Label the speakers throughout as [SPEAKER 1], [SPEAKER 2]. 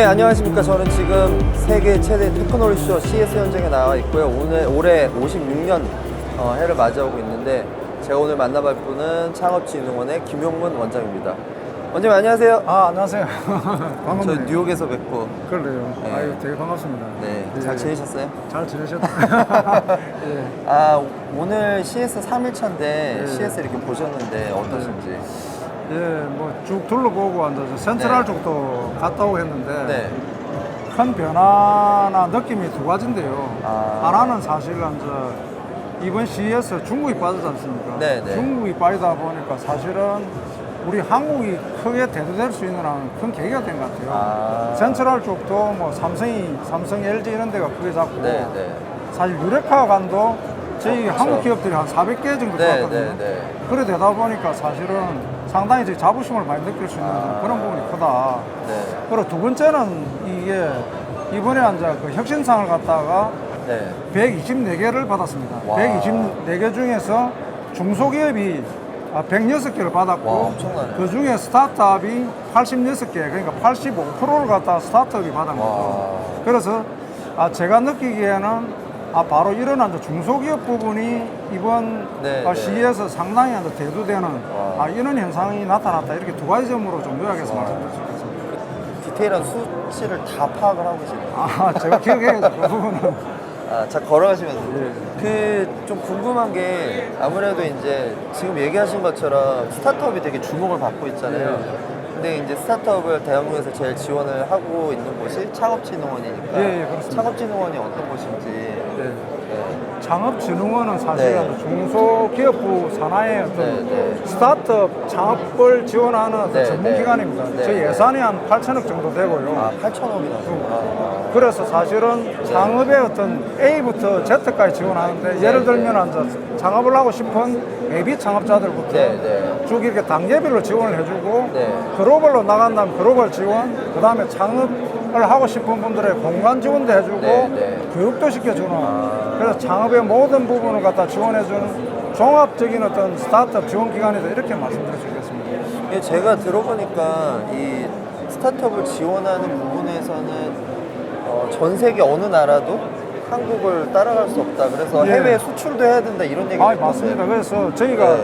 [SPEAKER 1] 네, 안녕하십니까. 저는 지금 세계 최대 테크놀로지쇼 CES 현장에 나와 있고요. 올해 56년 해를 맞이하고 있는데, 제가 오늘 만나볼 분은 창업진흥원의 김용문 원장입니다. 원장님 안녕하세요.
[SPEAKER 2] 안녕하세요.
[SPEAKER 1] 저
[SPEAKER 2] 반갑네요.
[SPEAKER 1] 뉴욕에서 뵙고.
[SPEAKER 2] 그래요.
[SPEAKER 1] 네.
[SPEAKER 2] 아유, 되게 반갑습니다.
[SPEAKER 1] 네,
[SPEAKER 2] 예.
[SPEAKER 1] 잘 지내셨어요?
[SPEAKER 2] 잘 지내셨다. 예.
[SPEAKER 1] 오늘 CES 3일차인데
[SPEAKER 2] 네.
[SPEAKER 1] CES 이렇게 보셨는데 어떠신지?
[SPEAKER 2] 예, 뭐 쭉 둘러보고 앉아서 센트럴
[SPEAKER 1] 네.
[SPEAKER 2] 쪽도 갔다 오고 했는데
[SPEAKER 1] 네.
[SPEAKER 2] 큰 변화나 느낌이 두 가지인데요.
[SPEAKER 1] 아.
[SPEAKER 2] 하나는 사실 이번 CES 중국이 빠지지 않습니까?
[SPEAKER 1] 네, 네.
[SPEAKER 2] 중국이 빠지다 보니까 사실은 우리 한국이 크게 대두될 수 있는 큰 계기가 된 것 같아요. 센트럴 쪽도 뭐 삼성, LG 이런 데가 크게 잡고
[SPEAKER 1] 네, 네.
[SPEAKER 2] 사실 유레카 간도 저희
[SPEAKER 1] 그렇죠.
[SPEAKER 2] 한국 기업들이 한 400개 정도
[SPEAKER 1] 네,
[SPEAKER 2] 들어왔거든요.
[SPEAKER 1] 네, 네.
[SPEAKER 2] 그래 되다 보니까 사실은 상당히 저희 자부심을 많이 느낄 수 있는 그런 부분이 크다.
[SPEAKER 1] 네.
[SPEAKER 2] 그리고 두 번째는 이게 이번에 그 혁신상을 갖다가
[SPEAKER 1] 네.
[SPEAKER 2] 124개를 받았습니다.
[SPEAKER 1] 와.
[SPEAKER 2] 124개 중에서 중소기업이 106개를 받았고,
[SPEAKER 1] 와, 엄청나네요.
[SPEAKER 2] 그 중에 스타트업이 86개, 그러니까 85%를 갖다가 스타트업이 받은 거죠. 그래서 제가 느끼기에는 바로 이런 중소기업 부분이 이번
[SPEAKER 1] 네,
[SPEAKER 2] 시에서 상당히 대두되는
[SPEAKER 1] 와.
[SPEAKER 2] 이런 현상이 나타났다. 이렇게 두 가지 점으로 좀 요약해서 말씀드릴 수 있겠습니다.
[SPEAKER 1] 디테일한 수치를 다 파악을 하고 계시네요.
[SPEAKER 2] 제가 기억해야죠. 그 부분은.
[SPEAKER 1] 자, 걸어가시면서.
[SPEAKER 2] 예.
[SPEAKER 1] 좀 궁금한 게, 아무래도 이제 지금 얘기하신 것처럼 스타트업이 되게 주목을 받고 있잖아요. 근데 이제 스타트업을 대한민국에서 제일 지원을 하고 있는 곳이 창업진흥원이니까.
[SPEAKER 2] 예, 그렇습니다.
[SPEAKER 1] 창업진흥원이 어떤 곳인지.
[SPEAKER 2] 네.
[SPEAKER 1] 네.
[SPEAKER 2] 창업진흥원은 사실
[SPEAKER 1] 네.
[SPEAKER 2] 중소기업부 산하의
[SPEAKER 1] 네.
[SPEAKER 2] 스타트업 창업을 지원하는
[SPEAKER 1] 네,
[SPEAKER 2] 전문기관입니다.
[SPEAKER 1] 네.
[SPEAKER 2] 저희
[SPEAKER 1] 네.
[SPEAKER 2] 예산이 한 8천억 정도 되고요.
[SPEAKER 1] 8,000억이나.
[SPEAKER 2] 그래서 사실은 창업의 A부터 Z까지 지원하는데, 예를 들면 창업을 하고 싶은 예비 창업자들부터 쭉 이렇게 단계별로 지원을 해주고, 글로벌로 나간다면 글로벌 지원, 그 다음에 창업을 하고 싶은 분들의 공간 지원도 해주고, 교육도 시켜주는, 그래서 창업의 모든 부분을 갖다 지원해주는 종합적인 스타트업 지원 기관이다, 이렇게 말씀드릴 수 있겠습니다.
[SPEAKER 1] 제가 들어보니까 이 스타트업을 지원하는 부분에서는 전 세계 어느 나라도 한국을 따라갈 수 없다. 그래서 해외 수출도 해야 된다, 이런 얘기
[SPEAKER 2] 맞습니다. 그래서 저희가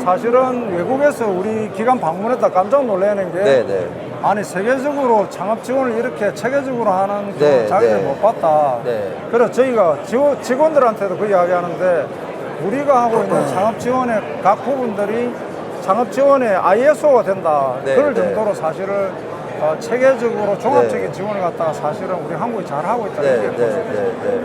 [SPEAKER 2] 사실은 외국에서 우리 기관 방문했다 깜짝 놀라는 게, 아니 세계적으로 창업 지원을 이렇게 체계적으로 하는 그런 자기들 못 봤다. 그래서 저희가 직원들한테도 그 이야기하는데, 우리가 하고 있는 창업 지원의 각 부분들이 창업 지원의 ISO가 된다. 그럴 정도로 사실을 체계적으로 종합적인 지원을 갖다가 사실은 우리 한국이 잘하고 있다. 이렇게 볼 수 있습니다.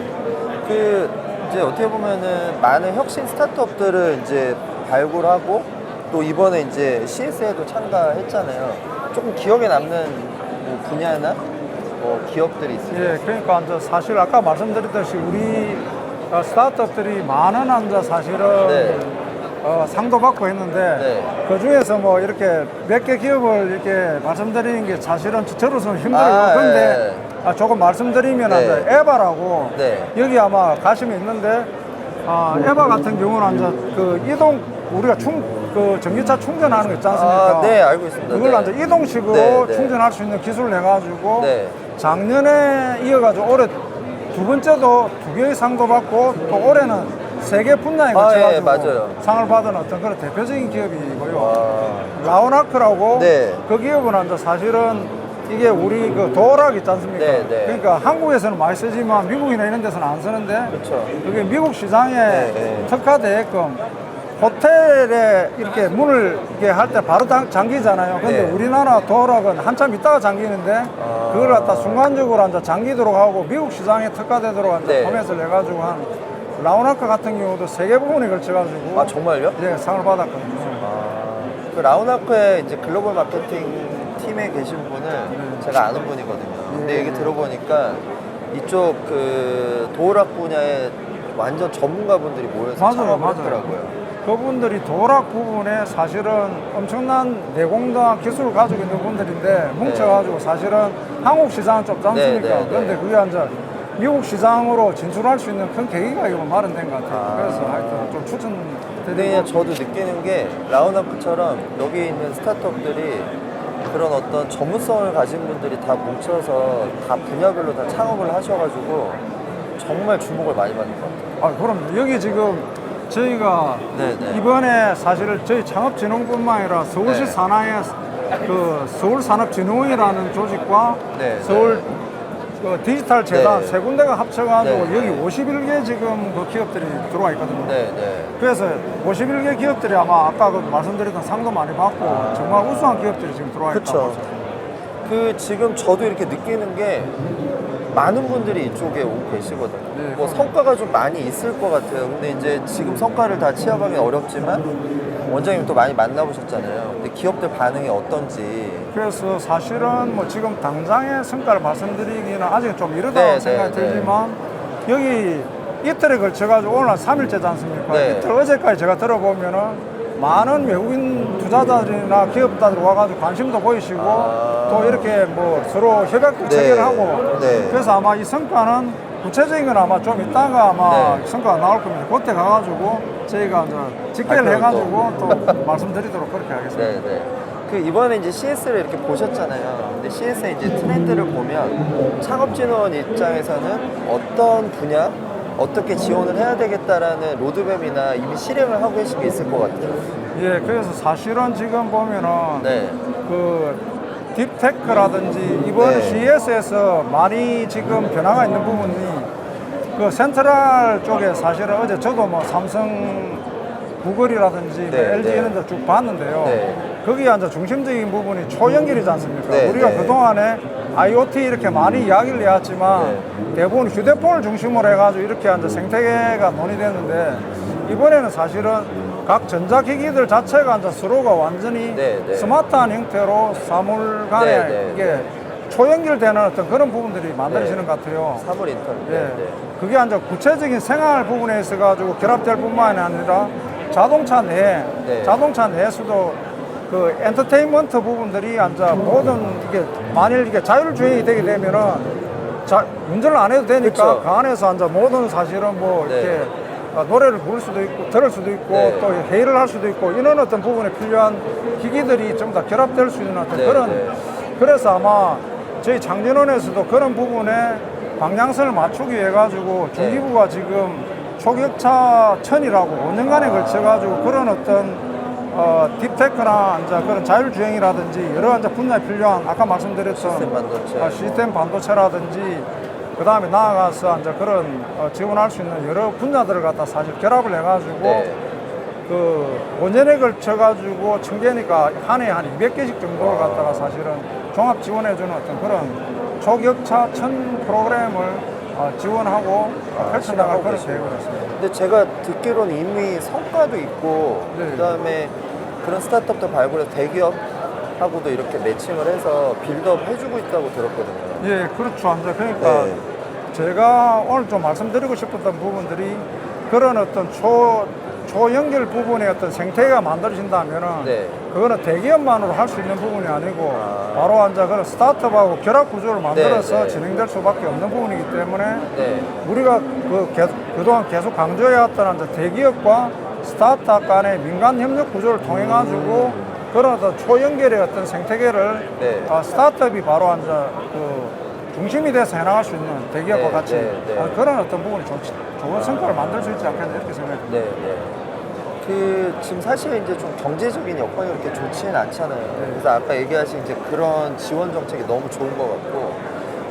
[SPEAKER 1] 이제 어떻게 보면은 많은 혁신 스타트업들을 이제 발굴하고, 또 이번에 이제 CS에도 참가했잖아요. 조금 기억에 남는 뭐 분야나 기업들이 있어요.
[SPEAKER 2] 예, 그러니까 사실 아까 말씀드렸듯이 우리 스타트업들이 많은 사실은 상도 받고 했는데, 그 중에서 뭐 이렇게 몇 개 기업을 이렇게 말씀드리는 게 사실은 저로서는 힘들어요. 그런데 조금 말씀드리면 에바라고 여기 아마 가시면 있는데, 에바 같은 경우는 우리가 전기차 충전하는 거 있지 않습니까?
[SPEAKER 1] 네, 알고 있습니다.
[SPEAKER 2] 그걸 이동식으로 충전할 수 있는 기술을 내가지고 작년에 이어가지고 올해 두 번째도 2개의 상도 받고, 또 올해는 3개 분야에 걸쳐가지고 상을 받은 그런 대표적인 기업이고요. 라오나크라고 그 기업은 사실은 이게 우리 도어락 있지 않습니까? 그러니까 한국에서는 많이 쓰지만 미국이나 이런 데서는 안 쓰는데, 그게 미국 시장에 특화되게끔 호텔에 이렇게 문을 이렇게 할 때 바로 잠기잖아요. 근데 우리나라 도어락은 한참 있다가 잠기는데, 그걸 갖다 순간적으로 잠기도록 하고 미국 시장에 특화되도록 포맷을 내가지고 한 라오나카 같은 경우도 3개 부분에 걸쳐가지고.
[SPEAKER 1] 정말요?
[SPEAKER 2] 네, 상을 받았거든요.
[SPEAKER 1] 그 라오나크의 이제 글로벌 마케팅 팀에 계신 분을 제가 아는 분이거든요. 근데 얘기 들어보니까 이쪽 도어락 분야에 완전 전문가분들이 모여서 창업을 했더라고요.
[SPEAKER 2] 그분들이 도어락 부분에 사실은 엄청난 내공과 기술을 가지고 있는 분들인데, 뭉쳐가지고 사실은 한국 시장은 좀 짧습니까? 그런데 그게 미국 시장으로 진출할 수 있는 큰 계기가 이거 마련된 것 같아요. 그래서 하여튼 좀 추천드리고.
[SPEAKER 1] 저도 느끼는 게, 라오나크처럼 여기 있는 스타트업들이 그런 어떤 전문성을 가진 분들이 다 뭉쳐서 다 분야별로 다 창업을 하셔가지고 정말 주목을 많이 받는 것 같아요.
[SPEAKER 2] 그럼 여기 지금 저희가
[SPEAKER 1] 네네.
[SPEAKER 2] 이번에 사실 저희 창업진흥뿐만 아니라 서울시
[SPEAKER 1] 네.
[SPEAKER 2] 산하의 그 서울산업진흥원이라는 조직과
[SPEAKER 1] 네,
[SPEAKER 2] 서울 그 디지털 재단
[SPEAKER 1] 네.
[SPEAKER 2] 세 군데가 합쳐가지고
[SPEAKER 1] 네.
[SPEAKER 2] 여기 51개 지금 그 기업들이 들어와 있거든요.
[SPEAKER 1] 네, 네.
[SPEAKER 2] 그래서 51개 기업들이 아마 아까 그 말씀드렸던 상도 많이 받고 정말 우수한 기업들이 지금 들어와 있다고.
[SPEAKER 1] 그쵸. 그 지금 저도 이렇게 느끼는 게 많은 분들이 이쪽에 오고 계시거든요.
[SPEAKER 2] 네,
[SPEAKER 1] 뭐 성과가 좀 많이 있을 것 같아요. 근데 이제 지금 성과를 다 취합하기 어렵지만 원장님 또 많이 만나보셨잖아요. 근데 기업들 반응이 어떤지.
[SPEAKER 2] 그래서 사실은 뭐 지금 당장의 성과를 말씀드리기는 아직 좀 이르다고
[SPEAKER 1] 네,
[SPEAKER 2] 생각이
[SPEAKER 1] 네,
[SPEAKER 2] 들지만 여기 이틀에 걸쳐가지고 오늘 3일째지 않습니까?
[SPEAKER 1] 네.
[SPEAKER 2] 이틀 어제까지 제가 들어보면은 많은 외국인 투자자들이나 기업가들 와가지고 관심도 보이시고 또 이렇게 뭐 서로 협약도
[SPEAKER 1] 네.
[SPEAKER 2] 체결을 하고
[SPEAKER 1] 네.
[SPEAKER 2] 그래서 아마 이 성과는 구체적인 건 아마 좀 이따가 아마
[SPEAKER 1] 네.
[SPEAKER 2] 성과가 나올 겁니다. 그때 가가지고 저희가 이제 집계를 해가지고 또 말씀드리도록 그렇게 하겠습니다.
[SPEAKER 1] 네, 네. 그 이번에 이제 CS를 이렇게 보셨잖아요. 근데 CS의 이제 트렌드를 보면 창업진흥원 입장에서는 어떤 분야, 어떻게 지원을 해야 되겠다라는 로드맵이나 이미 실행을 하고 계신 게 있을 것 같아요.
[SPEAKER 2] 예, 그래서 사실은 지금 보면은
[SPEAKER 1] 네.
[SPEAKER 2] 그 딥테크라든지 이번
[SPEAKER 1] 네.
[SPEAKER 2] CES에서 많이 지금 변화가 있는 부분이 그 센트럴 쪽에 사실은 어제 저도 뭐 삼성, 구글이라든지 뭐
[SPEAKER 1] 네,
[SPEAKER 2] LG
[SPEAKER 1] 네.
[SPEAKER 2] 이런 데 쭉 봤는데요.
[SPEAKER 1] 네.
[SPEAKER 2] 거기에 이제 중심적인 부분이 초연결이지 않습니까?
[SPEAKER 1] 네,
[SPEAKER 2] 우리가
[SPEAKER 1] 네.
[SPEAKER 2] 그동안에 IoT 이렇게 많이 이야기를 해왔지만 대부분 휴대폰을 중심으로 해가지고 이렇게 이제 생태계가 논의됐는데 이번에는 사실은 각 전자기기들 자체가 이제 서로가 완전히
[SPEAKER 1] 네, 네.
[SPEAKER 2] 스마트한 형태로 사물 간에
[SPEAKER 1] 네, 네,
[SPEAKER 2] 이게 초연결되는 어떤 그런 부분들이 만들어지는
[SPEAKER 1] 네.
[SPEAKER 2] 것 같아요.
[SPEAKER 1] 사물 인터넷.
[SPEAKER 2] 예.
[SPEAKER 1] 네.
[SPEAKER 2] 그게 이제 구체적인 생활 부분에 있어가지고 결합될 뿐만이 아니라 자동차 내에,
[SPEAKER 1] 네.
[SPEAKER 2] 자동차 내에서도 그 엔터테인먼트 부분들이 이제 모든 이게 만일 이게 자율주행이 되게 되면은 운전을 안 해도 되니까
[SPEAKER 1] 그쵸.
[SPEAKER 2] 그 안에서 이제 모든 사실은 뭐
[SPEAKER 1] 네.
[SPEAKER 2] 이렇게 노래를 부를 수도 있고 들을 수도 있고
[SPEAKER 1] 네.
[SPEAKER 2] 또 회의를 할 수도 있고 이런 어떤 부분에 필요한 기기들이 좀 더 결합될 수 있는 어떤
[SPEAKER 1] 네,
[SPEAKER 2] 그런
[SPEAKER 1] 네.
[SPEAKER 2] 그래서 아마 저희 장진원에서도 그런 부분에 방향성을 맞추기 위해 가지고 중기부가 지금 초격차 1000이라고 5년간에 걸쳐가지고 그런 어떤 딥테크나 이제 그런 자율주행이라든지 여러 이제 분야에 필요한 아까 말씀드렸던
[SPEAKER 1] 시스템 반도체.
[SPEAKER 2] 시스템 반도체라든지 그 다음에 나아가서 이제 그런 지원할 수 있는 여러 분야들을 갖다 사실 결합을 해가지고
[SPEAKER 1] 네.
[SPEAKER 2] 그 5년에 걸쳐가지고 청계니까 한 해에 한 200개씩 정도를 갖다가 사실은 종합 지원해주는 어떤 그런 초격차 1000 프로그램을 지원하고 펼쳐나갈 그런 계획을 했습니다.
[SPEAKER 1] 근데 제가 듣기로는 이미 성과도 있고
[SPEAKER 2] 네.
[SPEAKER 1] 그다음에 그런 스타트업도 발굴해서 대기업하고도 이렇게 매칭을 해서 빌드업 해주고 있다고 들었거든요.
[SPEAKER 2] 예, 그렇죠. 이제 그러니까
[SPEAKER 1] 네.
[SPEAKER 2] 제가 오늘 좀 말씀드리고 싶었던 부분들이 그런 어떤 초연결 부분의 어떤 생태계가 만들어진다면은
[SPEAKER 1] 네.
[SPEAKER 2] 그거는 대기업만으로 할 수 있는 부분이 아니고 바로 앉아 그런 스타트업하고 결합 구조를 만들어서
[SPEAKER 1] 네.
[SPEAKER 2] 진행될 수밖에 없는 부분이기 때문에
[SPEAKER 1] 네.
[SPEAKER 2] 우리가 그동안 계속 강조해왔던 이제 대기업과 스타트업 간의 민간 협력 구조를 통해 가지고 그런 어떤 초연결의 어떤 생태계를
[SPEAKER 1] 네.
[SPEAKER 2] 스타트업이 바로 앉아 중심이 돼서 해나갈 수 있는 대기업과
[SPEAKER 1] 네,
[SPEAKER 2] 같이
[SPEAKER 1] 네.
[SPEAKER 2] 그런 어떤 부분이 좋은 성과를 만들 수 있지 않겠나 이렇게 생각합니다.
[SPEAKER 1] 네, 네. 지금 사실 이제 좀 경제적인 여건이 그렇게 좋지는 않잖아요. 그래서 아까 얘기하신 이제 그런 지원 정책이 너무 좋은 것 같고,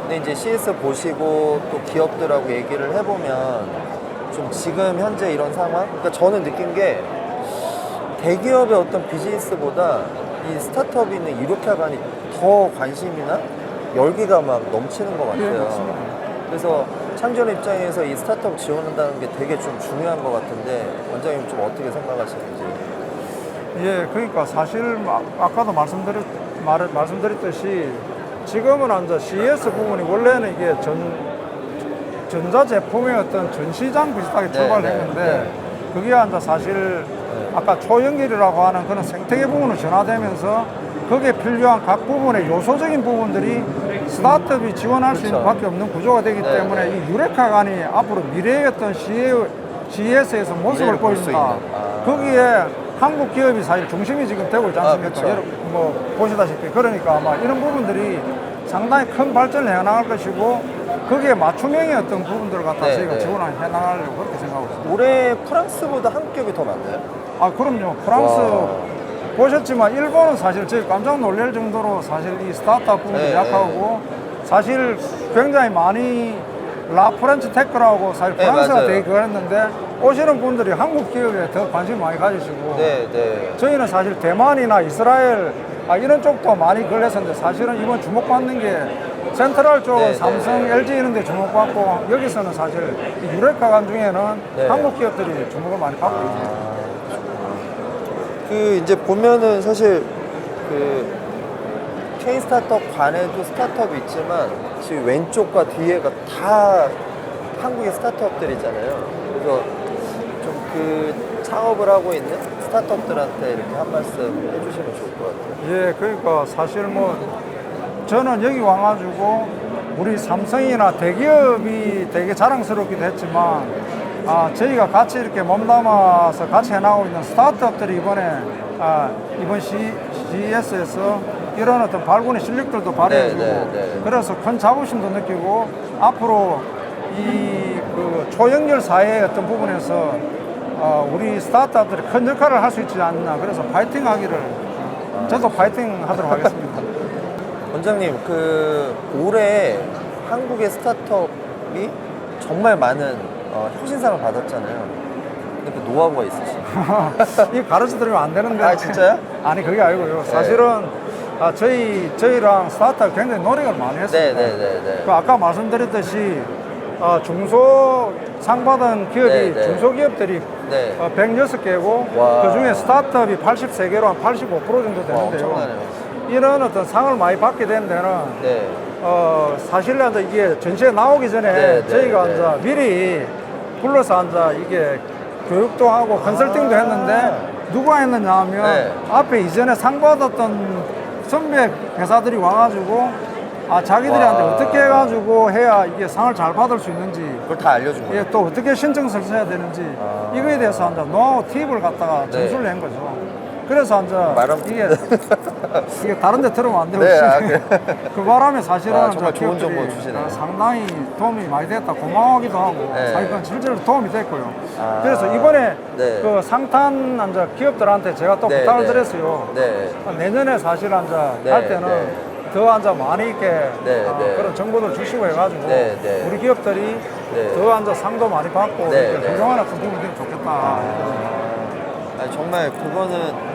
[SPEAKER 1] 근데 이제 CS 보시고 또 기업들하고 얘기를 해보면 좀 지금 현재 이런 상황, 그러니까 저는 느낀 게 대기업의 어떤 비즈니스보다 이 스타트업이 있는 이렇게간이 더 관심이나 열기가 막 넘치는 것 같아요.
[SPEAKER 2] 네, 맞습니다.
[SPEAKER 1] 그래서 창조원 입장에서 이 스타트업 지원한다는 게 되게 좀 중요한 것 같은데 원장님 좀 어떻게 생각하시는지?
[SPEAKER 2] 예, 그러니까 사실 아까도 말씀드렸듯이 지금은 이제 CES 부분이 원래는 이게 전자제품의 어떤 전시장 비슷하게 출발했는데 그게 이제 사실 아까 초연결이라고 하는 그런 생태계 부분으로 전환되면서 거기에 필요한 각 부분의 요소적인 부분들이 스타트업이 지원할 수 있는 밖에 없는 구조가 되기 때문에 이 유레카간이 앞으로 미래의 어떤 CES에서 모습을 보인다. 거기에 한국 기업이 사실 중심이 지금 되고 있지 않습니까?
[SPEAKER 1] 그렇죠.
[SPEAKER 2] 여러분 뭐 보시다시피 그러니까 아마 이런 부분들이 상당히 큰 발전을 해나갈 것이고 거기에 맞춤형의 어떤 부분들을 갖다
[SPEAKER 1] 네,
[SPEAKER 2] 저희가
[SPEAKER 1] 네.
[SPEAKER 2] 지원을 해나가려고 그렇게 생각하고 있습니다.
[SPEAKER 1] 올해 프랑스보다 한국 기업이 더 많나요?
[SPEAKER 2] 아 그럼요. 프랑스
[SPEAKER 1] 와.
[SPEAKER 2] 보셨지만 일본은 사실 저희 깜짝 놀랄 정도로 사실 이 스타트업 부분이
[SPEAKER 1] 네,
[SPEAKER 2] 약하고 사실 굉장히 많이 라프렌치 테크라고 사실
[SPEAKER 1] 네,
[SPEAKER 2] 프랑스가
[SPEAKER 1] 맞아요.
[SPEAKER 2] 되게 그랬는데 오시는 분들이 한국 기업에 더 관심 많이 가지시고
[SPEAKER 1] 네, 네.
[SPEAKER 2] 저희는 사실 대만이나 이스라엘 이런 쪽도 많이 걸렸었는데 사실은 이번 주목받는 게 센트럴 쪽은
[SPEAKER 1] 네,
[SPEAKER 2] 삼성,
[SPEAKER 1] 네.
[SPEAKER 2] LG 이런 데 주목받고 여기서는 사실 이 유레카 간 중에는
[SPEAKER 1] 네.
[SPEAKER 2] 한국 기업들이 주목을 많이 받고 있죠.
[SPEAKER 1] 그 이제 보면은 사실 그 K 스타트업 관에도 스타트업이 있지만 지금 왼쪽과 뒤에가 다 한국의 스타트업들이잖아요. 그래서 좀 그 창업을 하고 있는 스타트업들한테 이렇게 한 말씀 해주시면 좋을 것 같아요.
[SPEAKER 2] 예, 그러니까 사실 뭐 저는 여기 와가지고 우리 삼성이나 대기업이 되게 자랑스럽기도 했지만 저희가 같이 이렇게 몸담아서 같이 해나가고 있는 스타트업들이 이번에 이번 CES에서 이런 어떤 발군의 실력들도 발휘해주고
[SPEAKER 1] 네, 네.
[SPEAKER 2] 그래서 큰 자부심도 느끼고 앞으로 이 그 초연결 사회의 어떤 부분에서 우리 스타트업들이 큰 역할을 할 수 있지 않나 그래서 파이팅 하기를 저도 파이팅 하도록 하겠습니다.
[SPEAKER 1] 원장님, 그 올해 한국의 스타트업이 정말 많은 효신상을 받았잖아요. 근데 그 노하우가 있으시죠?
[SPEAKER 2] 이 가르쳐 드리면 안 되는데.
[SPEAKER 1] 아, 진짜요?
[SPEAKER 2] 아니, 그게 아니고요. 사실은 저희랑 스타트업 굉장히 노력을 많이 했습니다.
[SPEAKER 1] 네네네.
[SPEAKER 2] 그 아까 말씀드렸듯이 중소 상 받은 기업이
[SPEAKER 1] 네, 네.
[SPEAKER 2] 중소기업들이
[SPEAKER 1] 네.
[SPEAKER 2] 106개고
[SPEAKER 1] 와.
[SPEAKER 2] 그 중에 스타트업이 83개로 한 85% 정도 되는데요.
[SPEAKER 1] 엄청나네요.
[SPEAKER 2] 이런 어떤 상을 많이 받게 된 데는
[SPEAKER 1] 네.
[SPEAKER 2] 사실 이게 전시회 나오기 전에
[SPEAKER 1] 네,
[SPEAKER 2] 저희가
[SPEAKER 1] 네,
[SPEAKER 2] 이제 미리 불러서 이게 교육도 하고 컨설팅도 했는데 누가 했느냐 하면
[SPEAKER 1] 네.
[SPEAKER 2] 앞에 이전에 상 받았던 선배 회사들이 와가지고 자기들한테
[SPEAKER 1] 와.
[SPEAKER 2] 어떻게 해가지고 해야 이게 상을 잘 받을 수 있는지
[SPEAKER 1] 그걸 다 알려준 거예요?
[SPEAKER 2] 또 어떻게 신청서를 써야 되는지 이거에 대해서 노하우 팁을 갖다가
[SPEAKER 1] 네.
[SPEAKER 2] 전수를 낸 거죠. 그래서
[SPEAKER 1] 말하면
[SPEAKER 2] 이게 다른 데 들으면 안 되고
[SPEAKER 1] 네,
[SPEAKER 2] 그 바람에 사실은
[SPEAKER 1] 정말 좋은
[SPEAKER 2] 기업들이
[SPEAKER 1] 정보 주시네요.
[SPEAKER 2] 상당히 도움이 많이 됐다 고마워하기도 하고
[SPEAKER 1] 네.
[SPEAKER 2] 사실은 실제로 도움이 됐고요. 그래서 이번에
[SPEAKER 1] 네.
[SPEAKER 2] 그 상탄 기업들한테 제가 또
[SPEAKER 1] 네,
[SPEAKER 2] 부탁을
[SPEAKER 1] 네.
[SPEAKER 2] 드렸어요.
[SPEAKER 1] 네.
[SPEAKER 2] 내년에 사실
[SPEAKER 1] 네,
[SPEAKER 2] 할 때는
[SPEAKER 1] 네.
[SPEAKER 2] 더 많이 이렇게
[SPEAKER 1] 네, 네.
[SPEAKER 2] 그런 정보들 주시고 해가지고
[SPEAKER 1] 네, 네.
[SPEAKER 2] 우리 기업들이
[SPEAKER 1] 네.
[SPEAKER 2] 더 상도 많이 받고
[SPEAKER 1] 네,
[SPEAKER 2] 이렇게
[SPEAKER 1] 네.
[SPEAKER 2] 훌륭한 어떤 부분이 되면 좋겠다.
[SPEAKER 1] 아니, 정말 그거는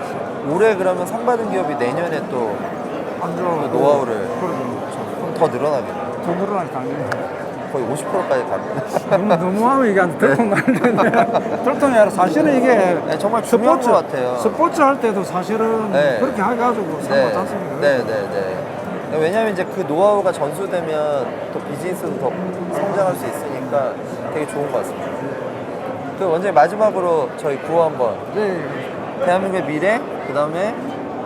[SPEAKER 1] 올해 그러면 상 받은 기업이 내년에 또
[SPEAKER 2] 완전
[SPEAKER 1] 그 노하우를
[SPEAKER 2] 그러죠.
[SPEAKER 1] 좀 더 늘어나겠네요.
[SPEAKER 2] 더 늘어나기 당연히.
[SPEAKER 1] 거의 50%까지 갑니다.
[SPEAKER 2] 너무하면 이게 안 들통날는데 들통이 아니라 사실은 이게
[SPEAKER 1] 네, 정말 중요한 것 같아요.
[SPEAKER 2] 스포츠 할 때도 사실은
[SPEAKER 1] 네.
[SPEAKER 2] 그렇게 해가지고 상받지 않습니까?
[SPEAKER 1] 네. 왜냐면 이제 그 노하우가 전수되면 또 비즈니스도 더 성장할 수 있으니까 되게 좋은 것 같습니다. 그 원장님 마지막으로 저희 구호 한번.
[SPEAKER 2] 네.
[SPEAKER 1] 대한민국의 미래, 그 다음에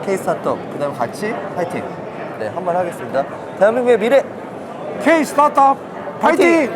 [SPEAKER 1] K 스타트업, 그 다음에 같이 파이팅. 네, 한번 하겠습니다. 대한민국의 미래,
[SPEAKER 2] K 스타트업 파이팅!